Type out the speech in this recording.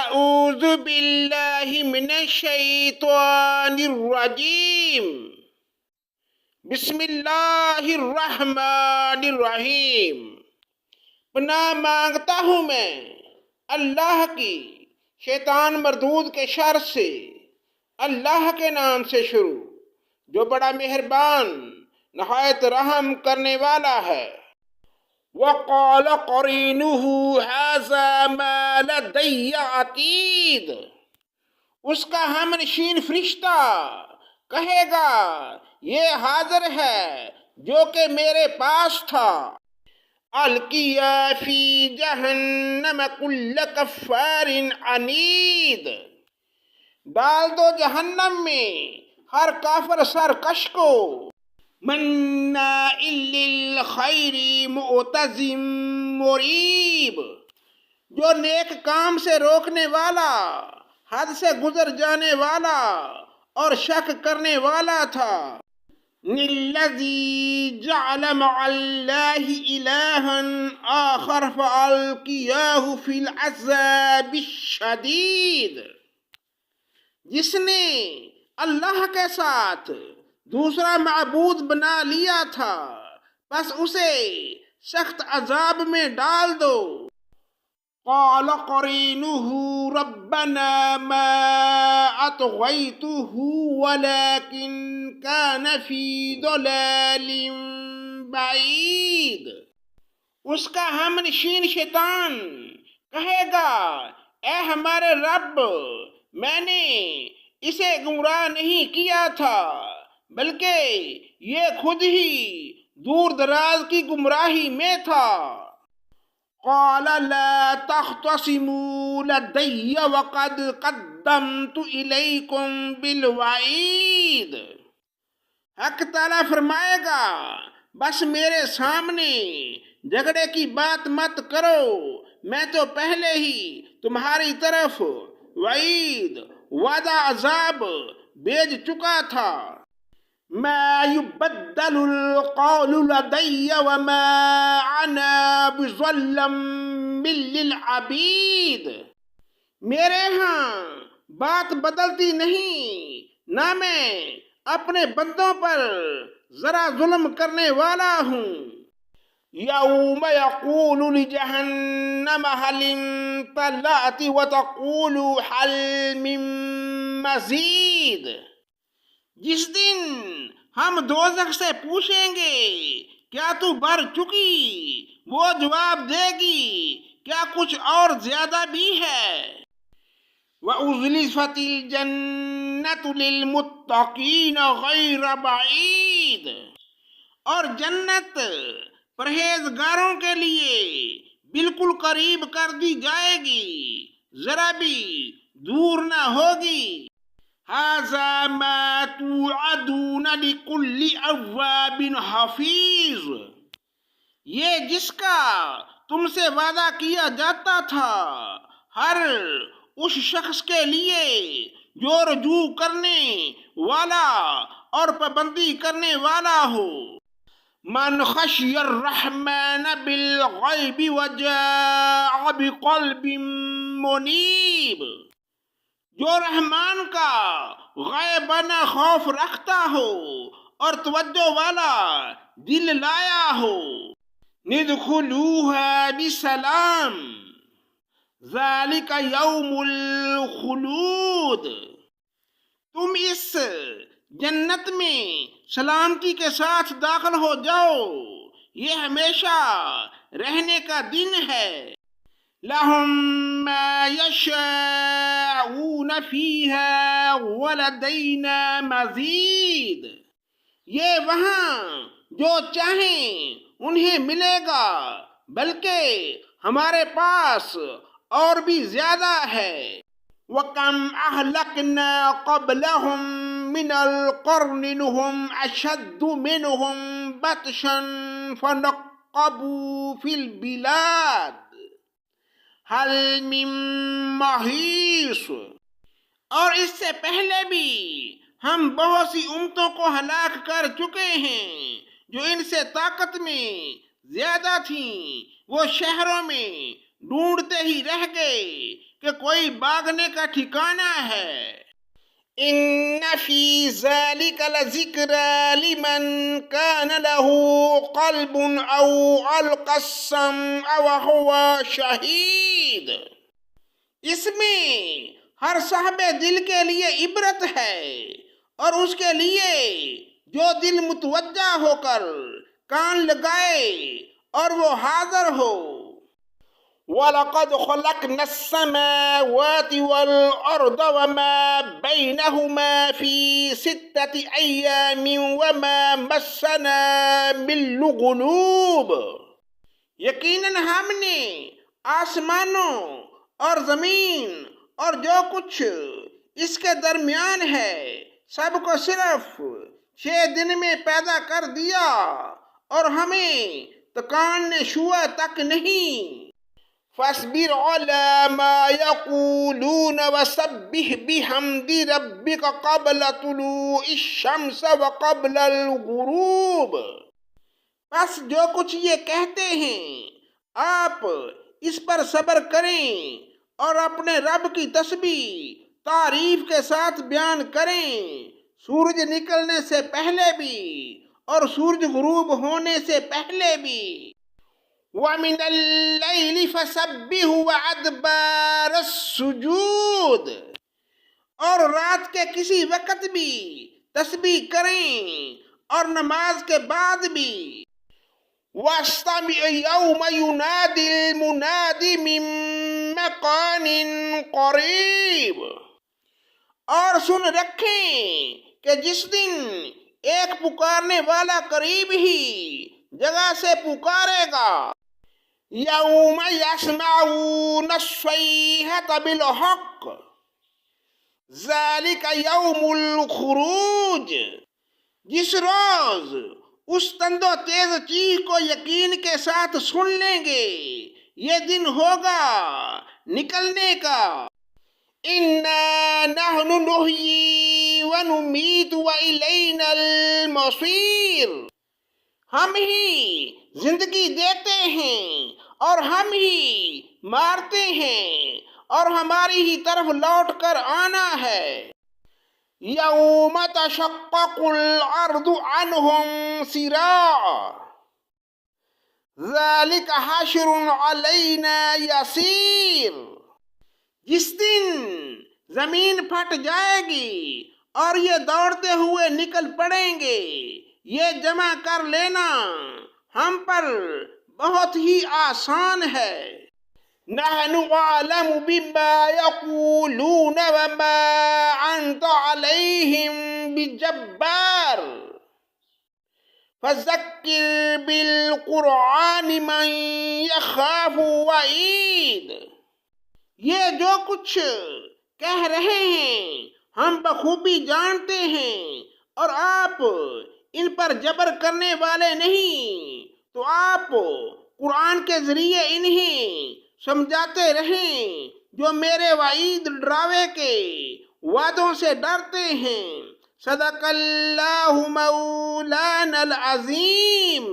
اعوذ باللہ من الشیطان الرجیم بسم اللہ الرحمن الرحیم۔ پناہ مانگتا ہوں میں اللہ کی شیطان مردود کے شر سے، اللہ کے نام سے شروع جو بڑا مہربان نہایت رحم کرنے والا ہے۔ وَقَالَ قَرِينُهُ هَذَا مَا لَدَيَّ عَتِيدٌ، اس کا ہمنشین فرشتہ کہے گا یہ حاضر ہے جو کہ میرے پاس تھا۔ القیا فی جہنم کل کفار عنید، ڈال دو جہنم میں ہر کافر سرکش کو، مناع للخیر معتد مریب، جو نیک کام سے روکنے والا، حد سے گزر جانے والا اور شک کرنے والا تھا۔ الذی جعل مع اللہ الہا آخر فالقیاہ فی العذاب الشدید، جس نے اللہ کے ساتھ دوسرا معبود بنا لیا تھا بس اسے سخت عذاب میں ڈال دو۔ قال قرینہ ربنا ما اطغیتہ ولکن کان فی ضلال بعید، اس کا ہمنشین شیطان کہے گا اے ہمارے رب، میں نے اسے گمراہ نہیں کیا تھا بلکہ یہ خود ہی دور دراز کی گمراہی میں تھا۔ قال لا تختصموا لدی وقد قدمت الیکم بالوعید، حق تعالیٰ فرمائے گا بس میرے سامنے جھگڑے کی بات مت کرو، میں تو پہلے ہی تمہاری طرف وعید، وعدہ عذاب بھیج چکا تھا۔ ما يبدل القول لدي وما انا بظلم للعبید، میرے ہاں بات بدلتی نہیں، نہ میں اپنے بندوں پر ذرا ظلم کرنے والا ہوں۔ یوم یقول لجہنم هل امتلأت وتقول هل من مزید، جس دن ہم دوزخ سے پوچھیں گے کیا تو بھر چکی، وہ جواب دے گی کیا کچھ اور زیادہ بھی ہے۔ وَأُزْلِفَتِ الْجَنَّةُ لِلْمُتَّقِينَ غَيْرَ بَعِيدٍ، اور جنت پرہیزگاروں کے لیے بالکل قریب کر دی جائے گی، ذرا بھی دور نہ ہوگی۔ هَذَا مَا تُوعَدُونَ لِكُلِّ أَوَّابٍ حَفِيظٍ، یہ جس کا تم سے وعدہ کیا جاتا تھا ہر اس شخص کے لیے جو رجوع کرنے والا اور پابندی کرنے والا ہو۔ من خشی الرحمن بالغیب وجاء بقلب منیب، جو رحمان کا غیبانہ خوف رکھتا ہو اور توجہ والا دل لایا ہو۔ ندخلوها بسلام ذالک یوم الخلود، تم اس جنت میں سلامتی کے ساتھ داخل ہو جاؤ، یہ ہمیشہ رہنے کا دن ہے۔ لَهُم مَّا يَشَاءُونَ فِيهَا وَلَدَيْنَا مَزِيدٌ، یہ وہاں جو چاہیں انہیں ملے گا بلکہ ہمارے پاس اور بھی زیادہ ہے۔ وَكَمْ أَهْلَكْنَا قَبْلَهُم مِّنَ الْقُرُونِ هُمْ أَشَدُّ مِنْهُمْ بَطْشًا فَنَقَّبُوا فِي الْبِلَادِ هَلْ مِن مَّحِيصٍ، اور اس سے پہلے بھی ہم بہت سی امتوں کو ہلاک کر چکے ہیں جو ان سے طاقت میں زیادہ تھیں، وہ شہروں میں ڈھونڈتے ہی رہ گئے کہ کوئی بھاگنے کا ٹھکانہ ہے۔ ان فی ذلک لذکری لمن کان لہ قلب او القی السمع وہو شہید۔ اس میں ہر صاحب دل کے لیے عبرت ہے، اور اس کے لیے جو دل متوجہ ہو کر کان لگائے اور وہ حاضر ہو۔ وَلَقَدْ خَلَقْنَا السَّمَاوَاتِ وَالْأَرْضَ وَمَا بَيْنَهُمَا فِي 6 أَيَّامٍ وَمَا مَسَّنَا مِن لُغُوبٍ۔ یقیناً ہم نے آسمانوں اور زمین اور جو کچھ اس کے درمیان ہے سب کو صرف 6 دن میں پیدا کر دیا، اور ہمیں تکانے شعور تک نہیں۔ فاصبر على ما يقولون وسبح بحمد ربك قبل طلوع الشمس وقبل الغروب۔ بس جو کچھ یہ کہتے ہیں آپ اس پر صبر کریں اور اپنے رب کی تسبیح تعریف کے ساتھ بیان کریں، سورج نکلنے سے پہلے بھی اور سورج غروب ہونے سے پہلے بھی۔ وَمِنَ اللَّيْلِ فَسَبِّحْهُ وَأَدْبَارَ السُّجُودِ۔ اور رات کے کسی وقت بھی تسبیح کریں اور نماز کے بعد بھی۔ وَاسْتَمِعْ يَوْمَ يُنَادِ الْمُنَادِ مِن مَّكَانٍ قَرِيبٍ۔ اور سن رکھیں کہ جس دن ایک پکارنے والا قریب ہی جگہ سے پکارے گا۔ یوم یسمعون الصیحۃ بالحق ذالک یوم الخروج۔ جس روز اس تند و تیز چیخ کو یقین کے ساتھ سن لیں گے، یہ دن ہوگا نکلنے کا۔ انا نحن نحیی ونمیت والینا المصیر۔ ہم ہی زندگی دیتے ہیں اور ہم ہی مارتے ہیں، اور ہماری ہی طرف لوٹ کر آنا ہے۔ یوم تشقق الارض عنہم سراعا ذالک حشر علینا یسیر۔ جس دن زمین پھٹ جائے گی اور یہ دوڑتے ہوئے نکل پڑیں گے، یہ جمع کر لینا ہم پر بہت ہی آسان ہے۔ نحن اعلم بما یقولون وما انت علیہم بجبار فذکر بالقرآن من یخاف وعید۔ یہ جو کچھ کہہ رہے ہیں ہم بخوبی جانتے ہیں، اور آپ ان پر جبر کرنے والے نہیں، تو آپ قرآن کے ذریعے انہیں سمجھاتے رہیں جو میرے وعید ڈراوے کے وعدوں سے ڈرتے ہیں۔ صدق اللہ مولانا العظیم۔